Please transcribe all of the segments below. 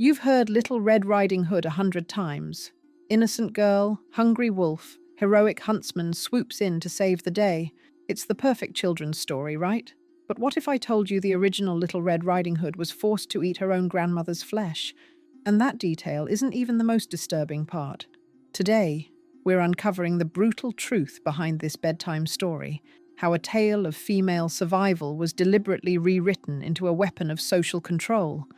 You've heard Little Red Riding Hood 100 times. Innocent girl, hungry wolf, heroic huntsman swoops in to save the day. It's the perfect children's story, right? But what if I told you the original Little Red Riding Hood was forced to eat her own grandmother's flesh? And that detail isn't even the most disturbing part. Today, we're uncovering the brutal truth behind this bedtime story, how a tale of female survival was deliberately rewritten into a weapon of social control,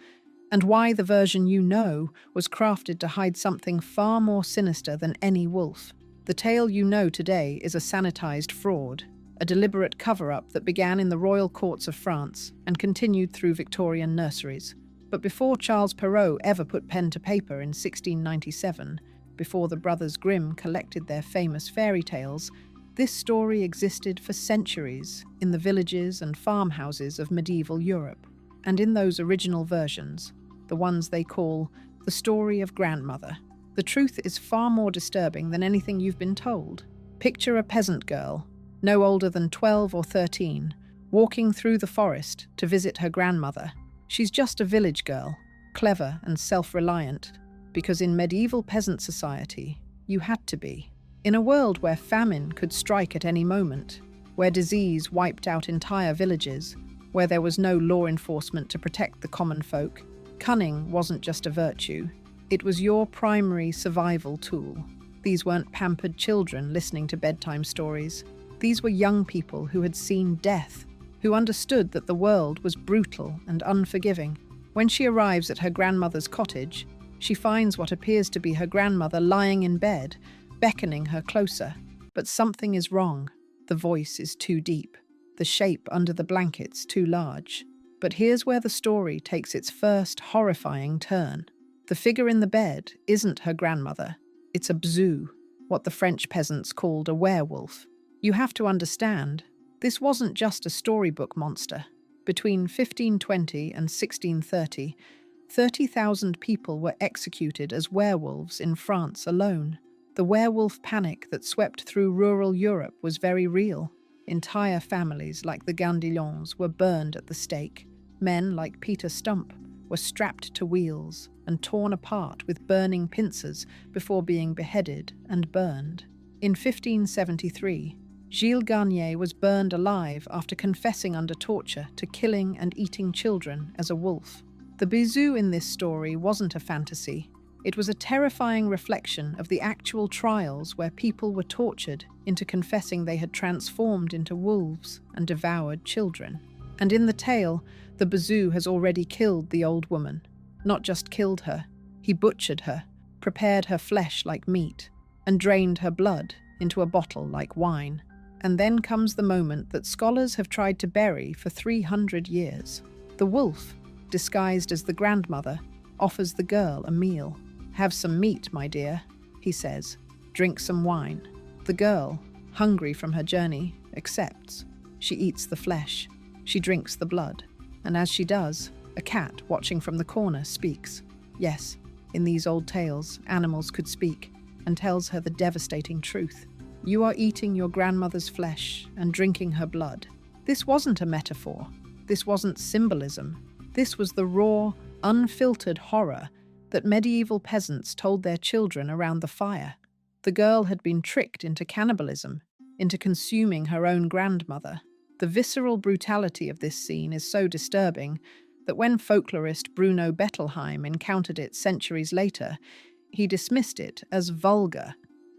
and why the version you know was crafted to hide something far more sinister than any wolf. The tale you know today is a sanitized fraud, a deliberate cover-up that began in the royal courts of France and continued through Victorian nurseries. But before Charles Perrault ever put pen to paper in 1697, before the Brothers Grimm collected their famous fairy tales, this story existed for centuries in the villages and farmhouses of medieval Europe. And in those original versions, the ones they call the story of grandmother, the truth is far more disturbing than anything you've been told. Picture a peasant girl, no older than 12 or 13, walking through the forest to visit her grandmother. She's just a village girl, clever and self-reliant, because in medieval peasant society, you had to be. In a world where famine could strike at any moment, where disease wiped out entire villages, where there was no law enforcement to protect the common folk, cunning wasn't just a virtue, it was your primary survival tool. These weren't pampered children listening to bedtime stories. These were young people who had seen death, who understood that the world was brutal and unforgiving. When she arrives at her grandmother's cottage, she finds what appears to be her grandmother lying in bed, beckoning her closer. But something is wrong. The voice is too deep. The shape under the blankets too large. But here's where the story takes its first horrifying turn. The figure in the bed isn't her grandmother. It's a bzou, what the French peasants called a werewolf. You have to understand, this wasn't just a storybook monster. Between 1520 and 1630, 30,000 people were executed as werewolves in France alone. The werewolf panic that swept through rural Europe was very real. Entire families like the Gandillons were burned at the stake. Men like Peter Stump were strapped to wheels and torn apart with burning pincers before being beheaded and burned. In 1573, Gilles Garnier was burned alive after confessing under torture to killing and eating children as a wolf. The bzou in this story wasn't a fantasy. It was a terrifying reflection of the actual trials where people were tortured into confessing they had transformed into wolves and devoured children. And in the tale, the bzou has already killed the old woman. Not just killed her, he butchered her, prepared her flesh like meat, and drained her blood into a bottle like wine. And then comes the moment that scholars have tried to bury for 300 years. The wolf, disguised as the grandmother, offers the girl a meal. "Have some meat, my dear," he says. "Drink some wine." The girl, hungry from her journey, accepts. She eats the flesh. She drinks the blood. And as she does, a cat watching from the corner speaks. Yes, in these old tales, animals could speak, and tells her the devastating truth. You are eating your grandmother's flesh and drinking her blood. This wasn't a metaphor. This wasn't symbolism. This was the raw, unfiltered horror that medieval peasants told their children around the fire. The girl had been tricked into cannibalism, into consuming her own grandmother. The visceral brutality of this scene is so disturbing that when folklorist Bruno Bettelheim encountered it centuries later, he dismissed it as vulgar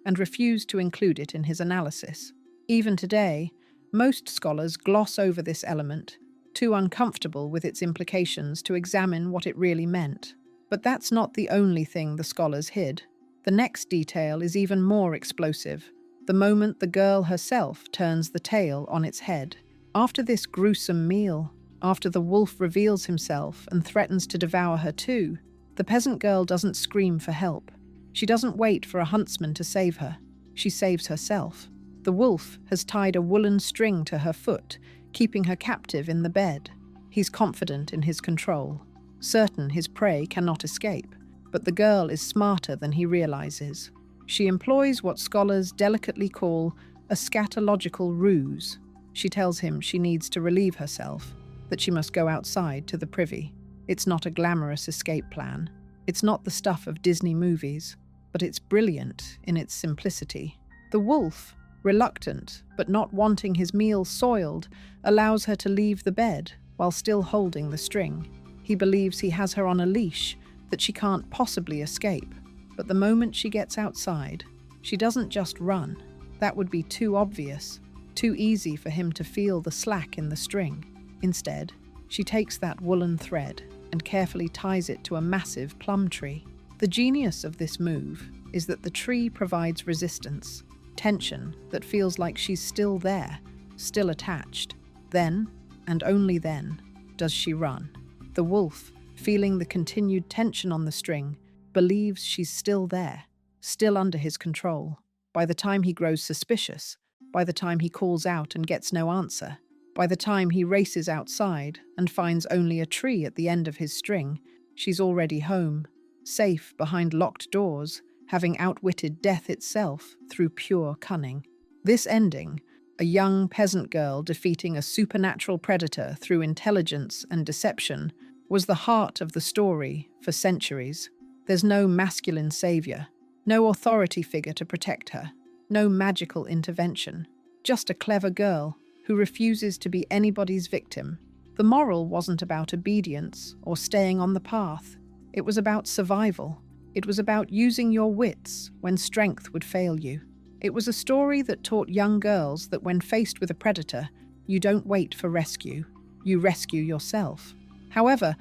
and refused to include it in his analysis. Even today, most scholars gloss over this element, too uncomfortable with its implications to examine what it really meant. But that's not the only thing the scholars hid. The next detail is even more explosive, the moment the girl herself turns the tale on its head. After this gruesome meal, after the wolf reveals himself and threatens to devour her too, the peasant girl doesn't scream for help. She doesn't wait for a huntsman to save her. She saves herself. The wolf has tied a woolen string to her foot, keeping her captive in the bed. He's confident in his control, certain his prey cannot escape. But the girl is smarter than he realizes. She employs what scholars delicately call a scatological ruse. She tells him she needs to relieve herself, that she must go outside to the privy. It's not a glamorous escape plan. It's not the stuff of Disney movies, but it's brilliant in its simplicity. The wolf, reluctant but not wanting his meal soiled, allows her to leave the bed while still holding the string. He believes he has her on a leash, that she can't possibly escape. But the moment she gets outside, she doesn't just run. That would be too obvious, too easy for him to feel the slack in the string. Instead, she takes that woolen thread and carefully ties it to a massive plum tree. The genius of this move is that the tree provides resistance, tension that feels like she's still there, still attached. Then, and only then, does she run. The wolf, feeling the continued tension on the string, believes she's still there, still under his control. By the time he grows suspicious, by the time he calls out and gets no answer, by the time he races outside and finds only a tree at the end of his string, she's already home, safe behind locked doors, having outwitted death itself through pure cunning. This ending, a young peasant girl defeating a supernatural predator through intelligence and deception, was the heart of the story for centuries. There's no masculine savior, no authority figure to protect her, no magical intervention, just a clever girl who refuses to be anybody's victim. The moral wasn't about obedience or staying on the path. It was about survival. It was about using your wits when strength would fail you. It was a story that taught young girls that when faced with a predator, you don't wait for rescue, you rescue yourself. However,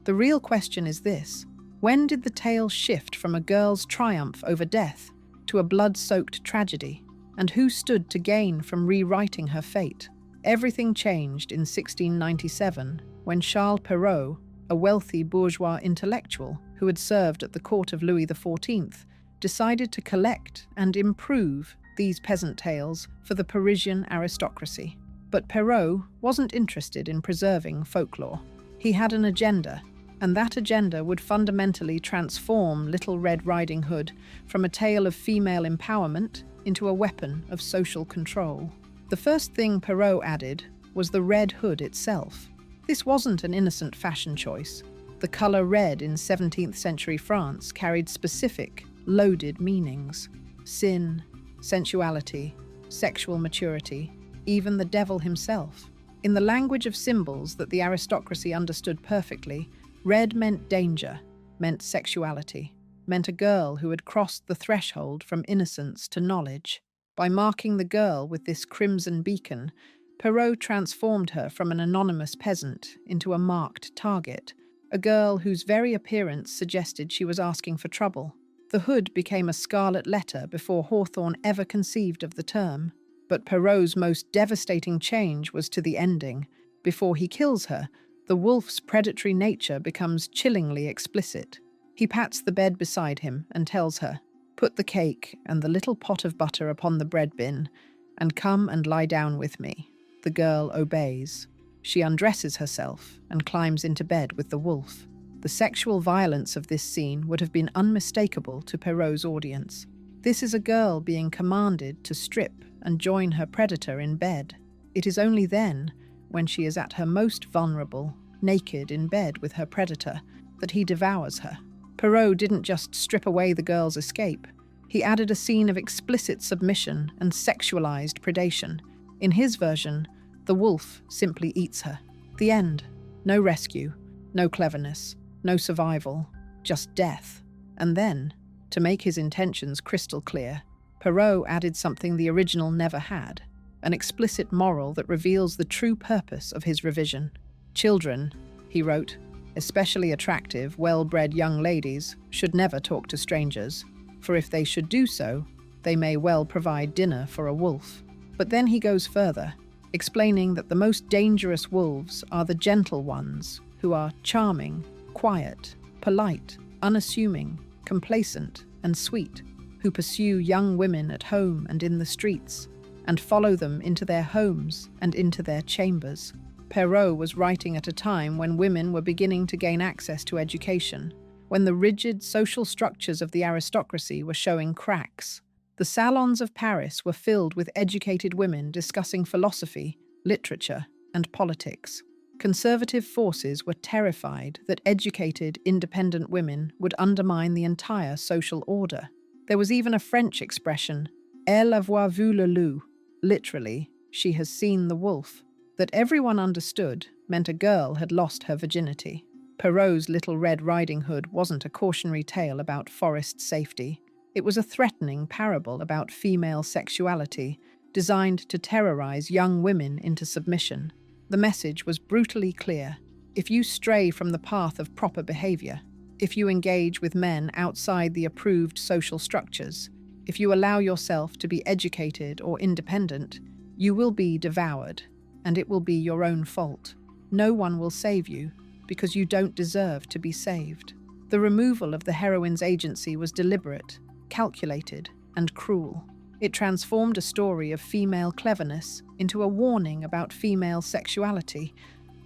the real question is this: when did the tale shift from a girl's triumph over death to a blood-soaked tragedy? And who stood to gain from rewriting her fate? Everything changed in 1697 when Charles Perrault, a wealthy bourgeois intellectual who had served at the court of Louis XIV, decided to collect and improve these peasant tales for the Parisian aristocracy. But Perrault wasn't interested in preserving folklore. He had an agenda, and that agenda would fundamentally transform Little Red Riding Hood from a tale of female empowerment into a weapon of social control. The first thing Perrault added was the red hood itself. This wasn't an innocent fashion choice. The color red in 17th century France carried specific, loaded meanings: sin, sensuality, sexual maturity, even the devil himself. In the language of symbols that the aristocracy understood perfectly, red meant danger, meant sexuality, meant a girl who had crossed the threshold from innocence to knowledge. By marking the girl with this crimson beacon, Perrault transformed her from an anonymous peasant into a marked target, a girl whose very appearance suggested she was asking for trouble. The hood became a scarlet letter before Hawthorne ever conceived of the term. But Perrault's most devastating change was to the ending. Before he kills her, the wolf's predatory nature becomes chillingly explicit. He pats the bed beside him and tells her, "Put the cake and the little pot of butter upon the bread bin, and come and lie down with me." The girl obeys. She undresses herself and climbs into bed with the wolf. The sexual violence of this scene would have been unmistakable to Perrault's audience. This is a girl being commanded to strip and join her predator in bed. It is only then, when she is at her most vulnerable, naked in bed with her predator, that he devours her. Perrault didn't just strip away the girl's escape. He added a scene of explicit submission and sexualized predation. In his version, the wolf simply eats her. The end. No rescue, no cleverness, no survival, just death. And then, to make his intentions crystal clear, Perrault added something the original never had, an explicit moral that reveals the true purpose of his revision. "Children," he wrote, "especially attractive, well-bred young ladies, should never talk to strangers, for if they should do so, they may well provide dinner for a wolf." But then he goes further, explaining that the most dangerous wolves are the gentle ones, who are charming, quiet, polite, unassuming, complacent, and sweet, who pursue young women at home and in the streets, and follow them into their homes and into their chambers. Perrault was writing at a time when women were beginning to gain access to education, when the rigid social structures of the aristocracy were showing cracks. The salons of Paris were filled with educated women discussing philosophy, literature, and politics. Conservative forces were terrified that educated, independent women would undermine the entire social order. There was even a French expression, Elle a vu le loup, literally, she has seen the wolf, that everyone understood meant a girl had lost her virginity. Perrault's Little Red Riding Hood wasn't a cautionary tale about forest safety. It was a threatening parable about female sexuality, designed to terrorize young women into submission. The message was brutally clear. If you stray from the path of proper behavior, if you engage with men outside the approved social structures, if you allow yourself to be educated or independent, you will be devoured, and it will be your own fault. No one will save you, because you don't deserve to be saved. The removal of the heroine's agency was deliberate, calculated, and cruel. It transformed a story of female cleverness into a warning about female sexuality,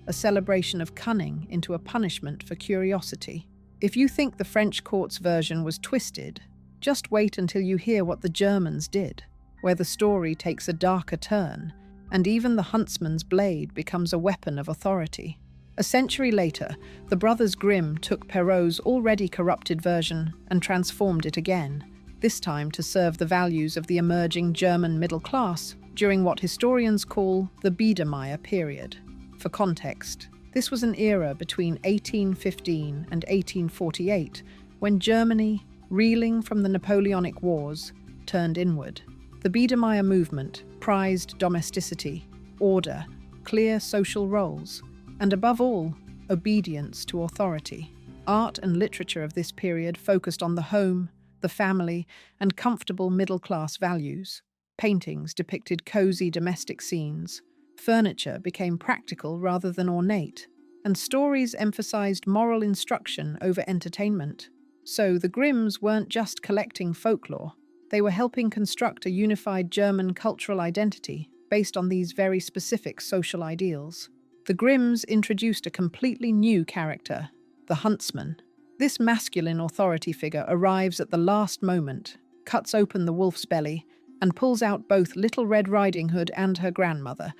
a celebration of cunning into a punishment for curiosity. If you think the French court's version was twisted, just wait until you hear what the Germans did, where the story takes a darker turn, and even the huntsman's blade becomes a weapon of authority. A century later, the brothers Grimm took Perrault's already corrupted version and transformed it again, this time to serve the values of the emerging German middle class during what historians call the Biedermeier period. For context, this was an era between 1815 and 1848 when Germany, reeling from the Napoleonic Wars, turned inward. The Biedermeier movement prized domesticity, order, clear social roles, and above all, obedience to authority. Art and literature of this period focused on the home, the family, and comfortable middle-class values. Paintings depicted cozy domestic scenes. Furniture became practical rather than ornate, and stories emphasized moral instruction over entertainment. So the Grimms weren't just collecting folklore. They were helping construct a unified German cultural identity based on these very specific social ideals. The Grimms introduced a completely new character, the huntsman. This masculine authority figure arrives at the last moment, cuts open the wolf's belly, and pulls out both Little Red Riding Hood and her grandmother,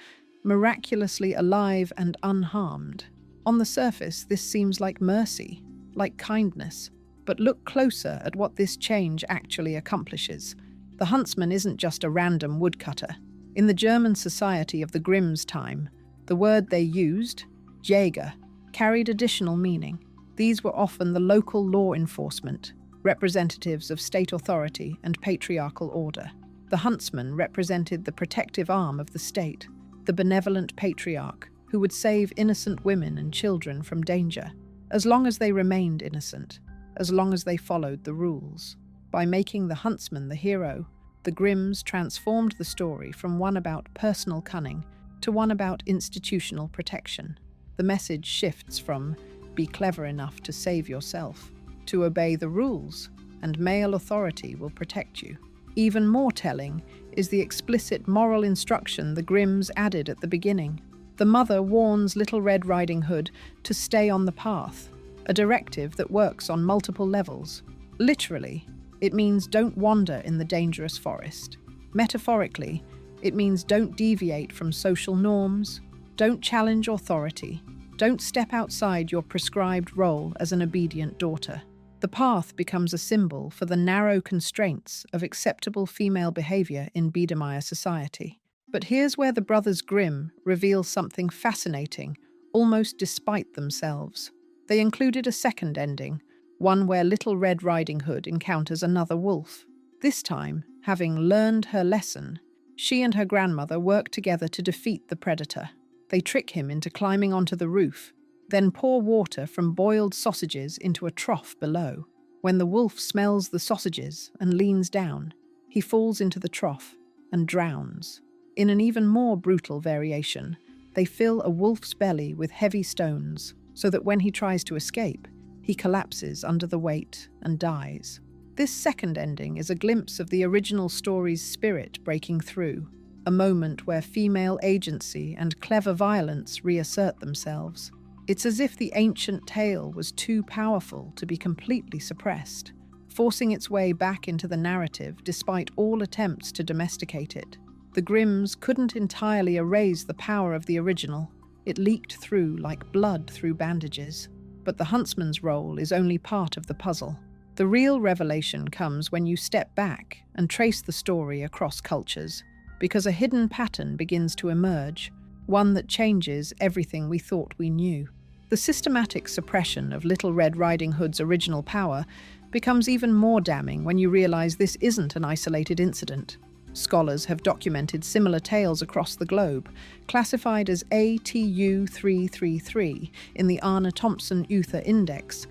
miraculously alive and unharmed. On the surface, this seems like mercy, like kindness. But look closer at what this change actually accomplishes. The huntsman isn't just a random woodcutter. In the German society of the Grimm's time, the word they used, Jäger, carried additional meaning. These were often the local law enforcement, representatives of state authority and patriarchal order. The huntsman represented the protective arm of the state, the benevolent patriarch who would save innocent women and children from danger, as long as they remained innocent, as long as they followed the rules. By making the huntsman the hero, the Grimms transformed the story from one about personal cunning to one about institutional protection. The message shifts from "be clever enough to save yourself" to "obey the rules, and male authority will protect you." Even more telling is the explicit moral instruction the Grimms added at the beginning. The mother warns Little Red Riding Hood to stay on the path, a directive that works on multiple levels. Literally, it means don't wander in the dangerous forest. Metaphorically, it means don't deviate from social norms, don't challenge authority, don't step outside your prescribed role as an obedient daughter. The path becomes a symbol for the narrow constraints of acceptable female behavior in Biedermeier society. But here's where the brothers Grimm reveal something fascinating, almost despite themselves. They included a second ending, one where Little Red Riding Hood encounters another wolf. This time, having learned her lesson, she and her grandmother work together to defeat the predator. They trick him into climbing onto the roof, then pour water from boiled sausages into a trough below. When the wolf smells the sausages and leans down, he falls into the trough and drowns. In an even more brutal variation, they fill a wolf's belly with heavy stones so that when he tries to escape, he collapses under the weight and dies. This second ending is a glimpse of the original story's spirit breaking through, a moment where female agency and clever violence reassert themselves. It's as if the ancient tale was too powerful to be completely suppressed, forcing its way back into the narrative despite all attempts to domesticate it. The Grimms couldn't entirely erase the power of the original, It leaked through like blood through bandages. But the huntsman's role is only part of the puzzle. The real revelation comes when you step back and trace the story across cultures, because a hidden pattern begins to emerge, one that changes everything we thought we knew. The systematic suppression of Little Red Riding Hood's original power becomes even more damning when you realize this isn't an isolated incident. Scholars have documented similar tales across the globe, classified as ATU 333 in the Arne Thompson Uther Index,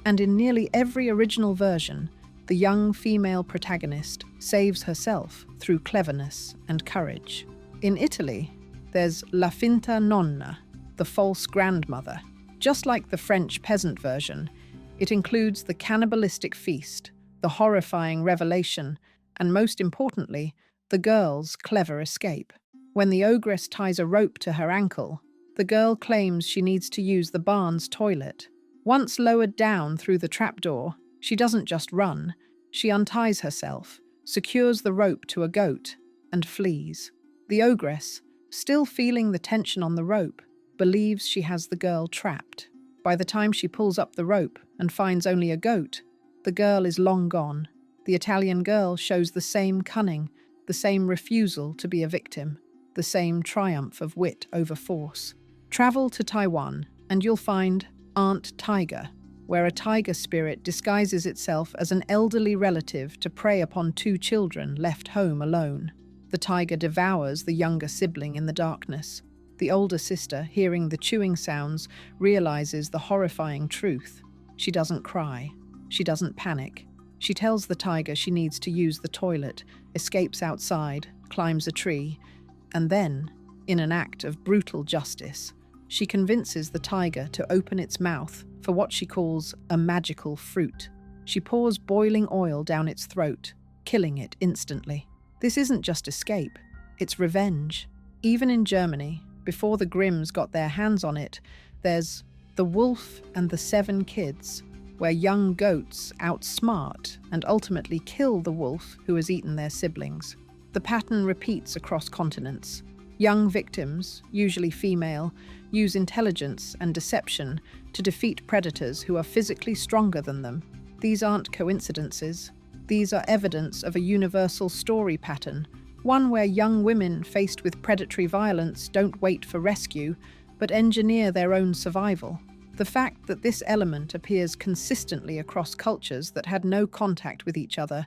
and in nearly every original version, the young female protagonist saves herself through cleverness and courage. In Italy, there's La Finta Nonna, the false grandmother. Just like the French peasant version, it includes the cannibalistic feast, the horrifying revelation, and most importantly, the girl's clever escape. When the ogress ties a rope to her ankle, the girl claims she needs to use the barn's toilet. Once lowered down through the trapdoor, she doesn't just run, she unties herself, secures the rope to a goat, and flees. The ogress, still feeling the tension on the rope, believes she has the girl trapped. By the time she pulls up the rope and finds only a goat, the girl is long gone. The Italian girl shows the same cunning, the same refusal to be a victim, the same triumph of wit over force. Travel to Taiwan, and you'll find Aunt Tiger, where a tiger spirit disguises itself as an elderly relative to prey upon two children left home alone. The tiger devours the younger sibling in the darkness. The older sister, hearing the chewing sounds, realizes the horrifying truth. She doesn't cry. She doesn't panic. She tells the tiger she needs to use the toilet, escapes outside, climbs a tree, and then, in an act of brutal justice, she convinces the tiger to open its mouth for what she calls a magical fruit. She pours boiling oil down its throat, killing it instantly. This isn't just escape, it's revenge. Even in Germany, before the Grimms got their hands on it, there's The Wolf and the Seven Kids, where young goats outsmart and ultimately kill the wolf who has eaten their siblings. The pattern repeats across continents. Young victims, usually female, use intelligence and deception to defeat predators who are physically stronger than them. These aren't coincidences. These are evidence of a universal story pattern, one where young women faced with predatory violence don't wait for rescue, but engineer their own survival. The fact that this element appears consistently across cultures that had no contact with each other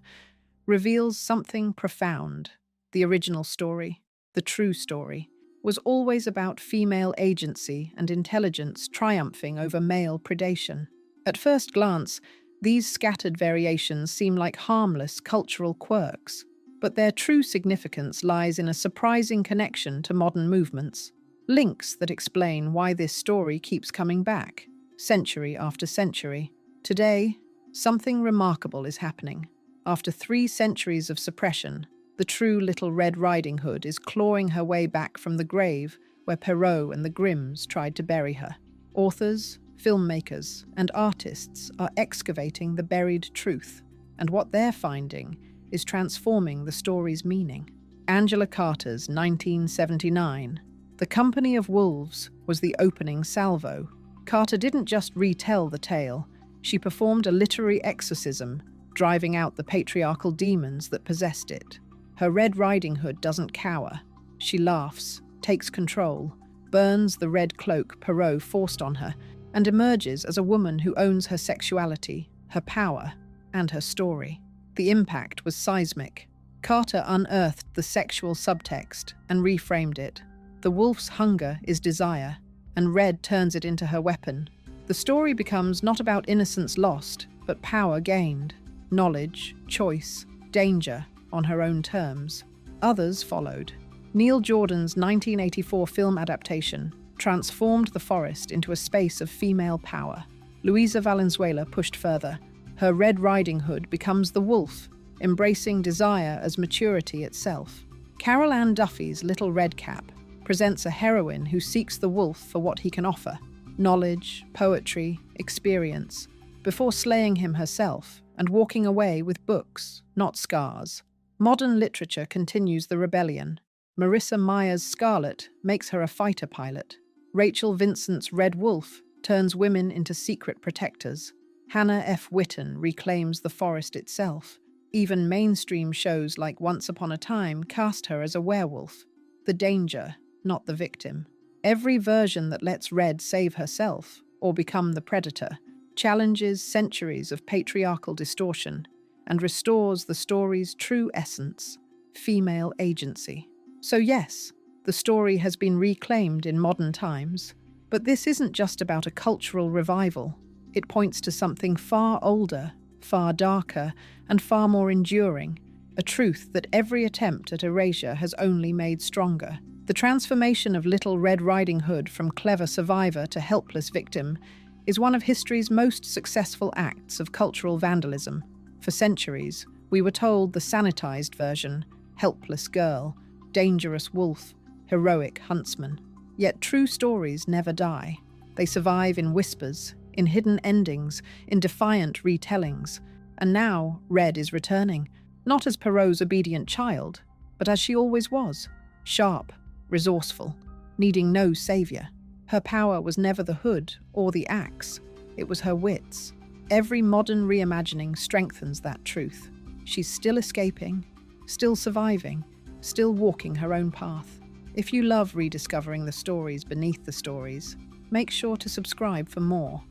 reveals something profound. The original story, the true story, was always about female agency and intelligence triumphing over male predation. At first glance, these scattered variations seem like harmless cultural quirks, but their true significance lies in a surprising connection to modern movements, links that explain why this story keeps coming back, century after century. Today, something remarkable is happening. After 3 centuries of suppression, the true Little Red Riding Hood is clawing her way back from the grave where Perrault and the Grimms tried to bury her. Authors, filmmakers, and artists are excavating the buried truth, and what they're finding is transforming the story's meaning. Angela Carter's 1979, The Company of Wolves, was the opening salvo. Carter didn't just retell the tale, she performed a literary exorcism, driving out the patriarchal demons that possessed it. Her Red Riding Hood doesn't cower. She laughs, takes control, burns the red cloak Perrault forced on her, and emerges as a woman who owns her sexuality, her power, and her story. The impact was seismic. Carter unearthed the sexual subtext and reframed it. The wolf's hunger is desire, and Red turns it into her weapon. The story becomes not about innocence lost, but power gained, knowledge, choice, danger, on her own terms. Others followed. Neil Jordan's 1984 film adaptation transformed the forest into a space of female power. Luisa Valenzuela pushed further. Her Red Riding Hood becomes the wolf, embracing desire as maturity itself. Carol Ann Duffy's Little Red Cap presents a heroine who seeks the wolf for what he can offer: knowledge, poetry, experience, before slaying him herself and walking away with books, not scars. Modern literature continues the rebellion. Marissa Meyer's Scarlet makes her a fighter pilot. Rachel Vincent's Red Wolf turns women into secret protectors. Hannah F. Witten reclaims the forest itself. Even mainstream shows like Once Upon a Time cast her as a werewolf. The danger, not the victim. Every version that lets Red save herself, or become the predator, challenges centuries of patriarchal distortion and restores the story's true essence, female agency. So yes, the story has been reclaimed in modern times, but this isn't just about a cultural revival. It points to something far older, far darker, and far more enduring, a truth that every attempt at erasure has only made stronger. The transformation of Little Red Riding Hood from clever survivor to helpless victim is one of history's most successful acts of cultural vandalism. For centuries, we were told the sanitized version, helpless girl, dangerous wolf, heroic huntsman. Yet true stories never die. They survive in whispers, in hidden endings, in defiant retellings. And now, Red is returning, not as Perrault's obedient child, but as she always was, sharp, resourceful, needing no savior. Her power was never the hood or the axe, it was her wits. Every modern reimagining strengthens that truth. She's still escaping, still surviving, still walking her own path. If you love rediscovering the stories beneath the stories, make sure to subscribe for more.